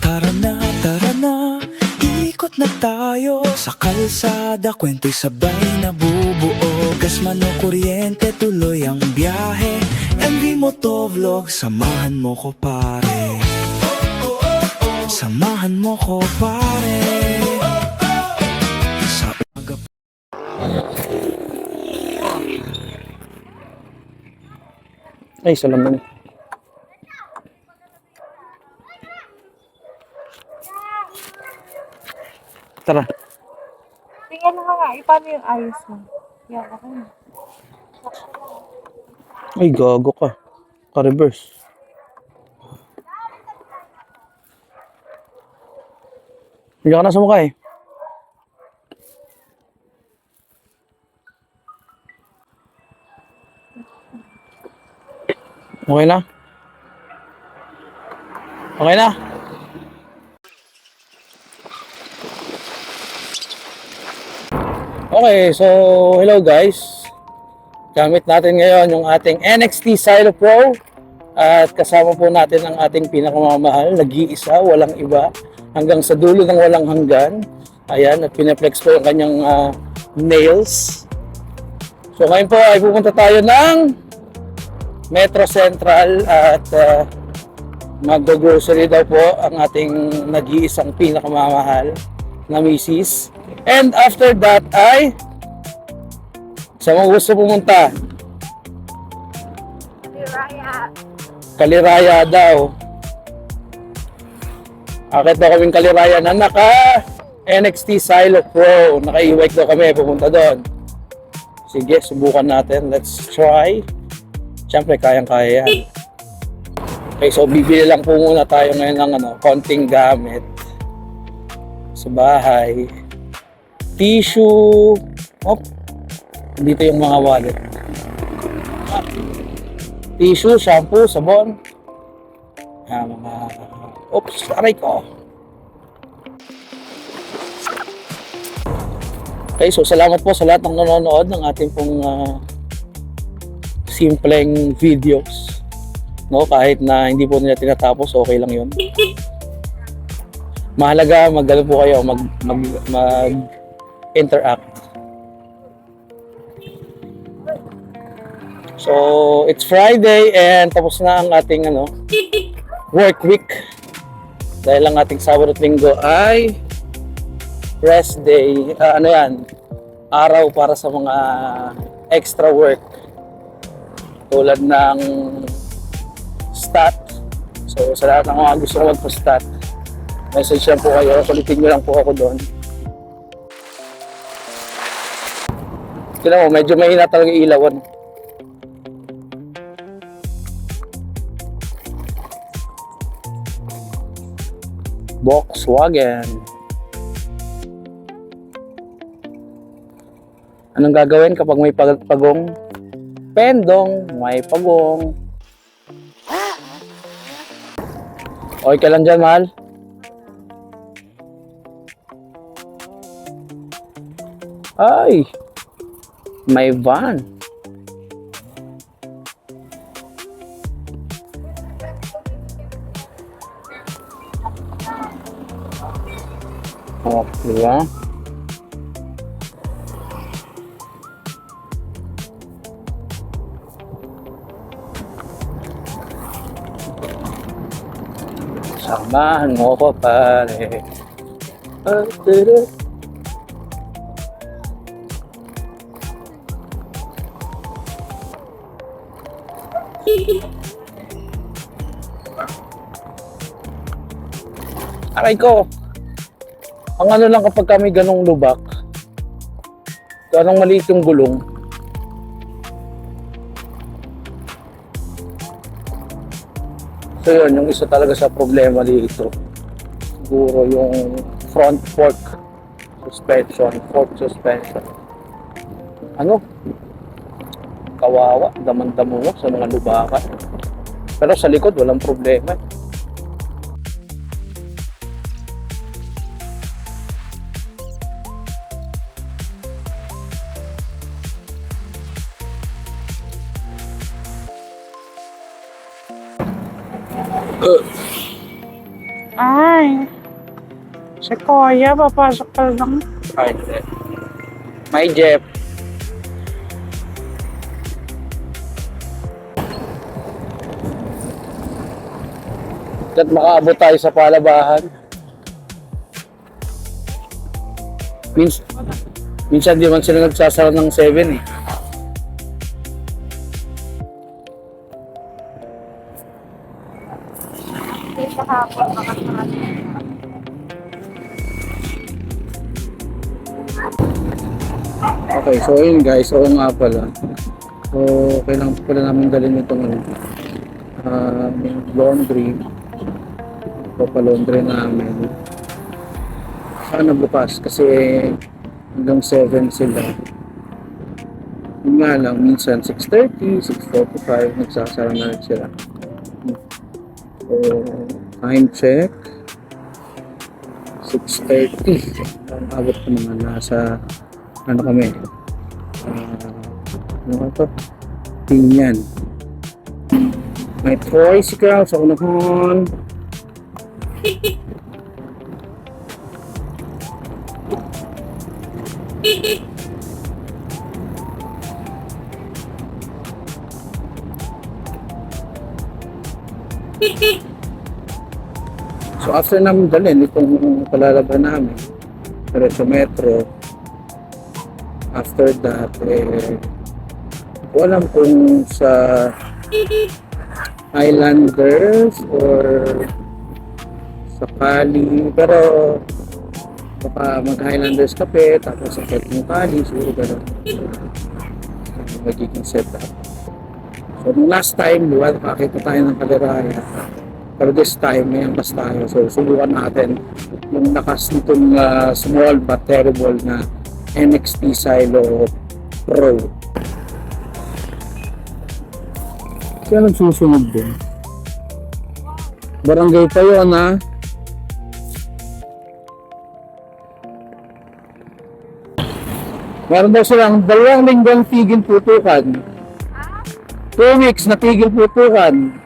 Tara na, ikot na tayo sa kalsada, kwento'y sabay nabubuo. Gas man o kuryente, tuloy ang biyahe. MV Motovlog, samahan mo ko pare. Samahan mo ko pare. Sa umaga. Ay, salamin. Tara. Tingnan mo nga, paano yung ayos mo? Yan, ako na. Ay, gago ka. Ka-reverse. Hindi ka na sa mukha eh. Okay na? Okay na? Okay, so hello guys. Gamit natin ngayon yung ating NXT Silo Pro at kasama po natin ang ating pinakamamahal, nag-iisa, walang iba, hanggang sa dulo ng walang hanggan. Ayan, at pinaplex po yung kanyang nails. So ngayon po ay pupunta tayo ng Metro Central at mag-grocery daw po ang ating nag-iisang pinakamamahal na misis. And after that ay sa mga gusto pumunta, Kaliraya daw. Akit daw kaming Kaliraya na naka NXT Silo Pro. Naka-e-bike daw kami, pupunta doon. Sige, subukan natin. Let's try. Siyempre, kayang-kaya yan. Okay, so bibili lang po muna tayo ngayon ng konting gamit sa bahay. Tissue. Dito yung mga wallet. Tissue, shampoo, sabon. Mga... Oops, aray ko. Okay, so salamat po sa lahat ng nanonood ng ating pong simpleng videos. No, kahit na hindi po nila tinatapos, okay lang yun. Mahalaga, mag-ano po kayo, mag-interact. So, it's Friday and tapos na ang ating work week. Dahil ang ating Sabado at Linggo ay rest day. Araw para sa mga extra work. Tulad ng stat. So, sa lahat ng mga gusto ko magpa-stat, message lang po kayo. Kulitin nyo lang po ako doon. Tignan mo, medyo mahina talaga ilawan. Volkswagen. Anong gagawin kapag may pagong? Pendong, may pagong. Okay ka lang dyan, mahal? Ay, may van. Oh, diba? Samahan mo ko pare. Aray ko. Ang ano lang kapag kami ganong lubak, ganong maliit yung gulong, so yun, yung isa talaga sa problema dito, siguro yung front fork suspension. Kawawa, damang-damo sa mga lubakan. Pero sa likod, walang problema. Ay, si Kuya, papasok ka lang. Ay, hindi. May Jeff. At makaabot tayo sa palabahan. Minsan di man sila nagsasara ng 7 eh. Sa hapon, makasarap. Okay, so yun guys, oo nga pala. So, kailangan pala namin dalhin itong laundry. Papalaundry namin. Sana bukas kasi hanggang 7 sila. Yun nga lang, minsan 6:30, 6:45, nagsasara na rin sila. So, time check. 6:30. Abot ko naman nasa ano kami. Ano ba ito? Pinyan. May tricycle sa unahan. So after namin dalhin itong palalaban namin sa metro, after that walang kung sa Highlanders or sa Cali, pero baka mag Highlanders kape tapos sa Ketong Cali, siguro gano'n magiging setup. So nung last time, diba, nakakita tayo ng Kaleraya. Pero this time, may angkas tayo. So, subukan natin yung lakas nitong small but terrible na NXT Silo Pro. Kaya nagsusunod din. Barangay pa yun, ha? Meron daw silang 2 linggong tigil putukan. 2 weeks na tigil putukan.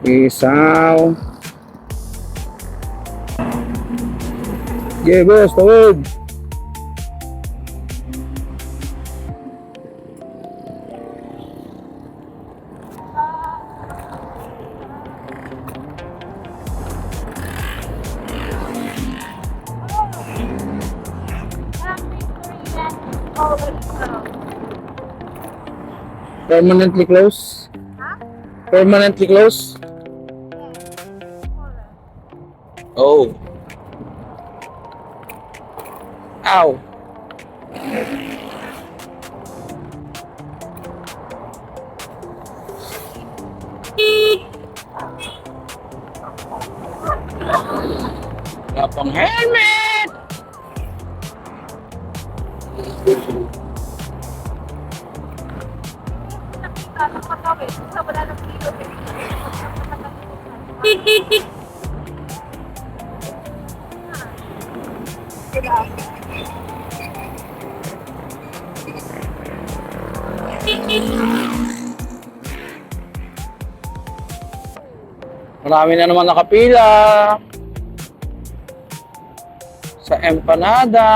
Isaw. Yeah, boss, tawag. Permanently close? Permanently close? Oh. Ow. Wala pang helmet! Marami na naman nakapila sa empanada.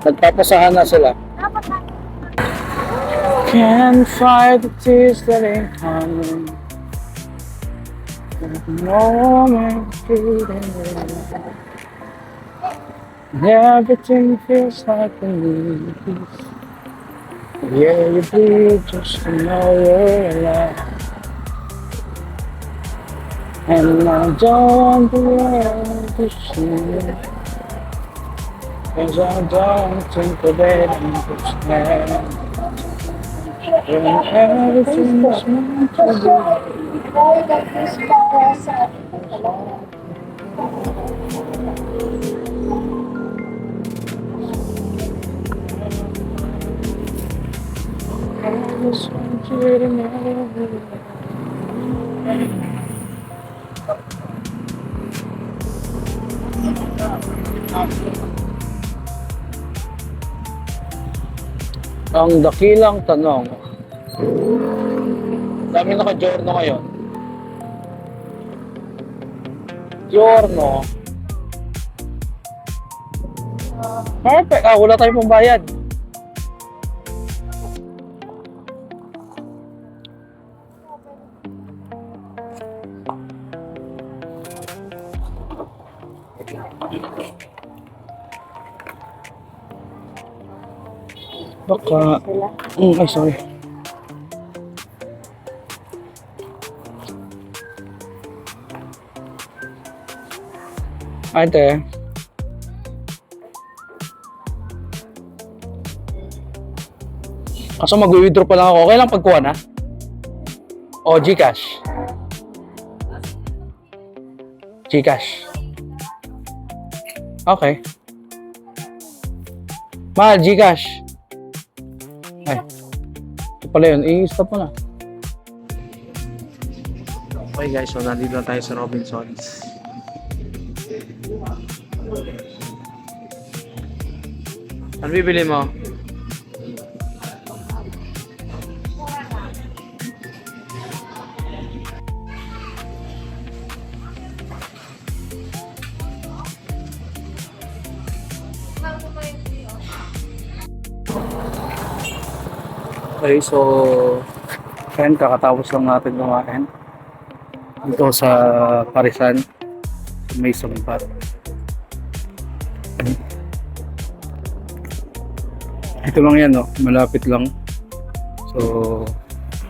Nagpapasahan na sila. Can't fight the tears that ain't coming. No one feeling everything feels like a new piece. Yeah, you bleed just to know you're alive. And I don't want the world to see, 'cause I don't think that they understand. When everything's meant to be. I just want you to know. Ang dakilang tanong. Dami naka-giorno ngayon. Giorno. Perfect. Ah, wala tayong pambayad. Baka... ay, sorry. Ate. Kaso mag-withdraw pa lang ako. Okay lang pagkuha na? O Gcash? Gcash. Okay. Mahal, Gcash. Ay. Ito pala yun. I-stop mo na. Okay guys, so nandito na tayo sa Robinsons. Ano bibili mo? Okay, so friend, kakatapos lang natin kumain dito sa Parisan, sa may Sumpat. Ito lang yan, no? Malapit lang. So,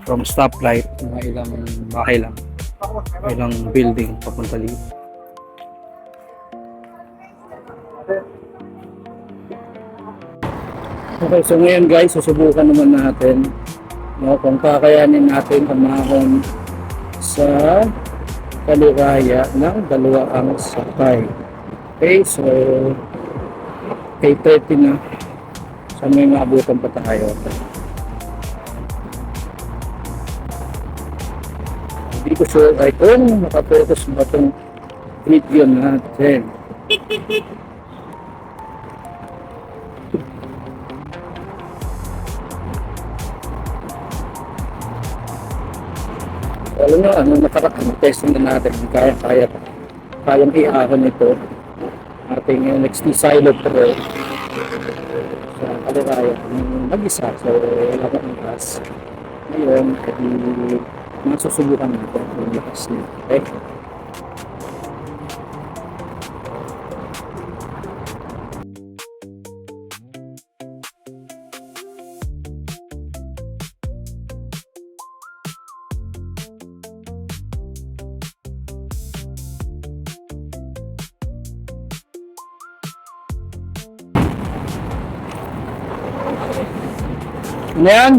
from stoplight, mga ilang bahay lang. Ilang building papunta dito. Okay, so ngayon guys, susubukan naman natin, no, kung kakayanin natin umahon sa kaliraya ng dalawang sakay. Okay, so 8:30 na. So may maabutan pa tayo. Hindi ko sure ay kung makapokus ba itong video natin. Alam nyo, nakaraang test na natin, kayang iahon ito ating NXT Silo Pro sa kaliraya ng mag-isa. So, wala ka ng gas. Ngayon, masusubukan natin yung lakas niya. Okay? Ano yan?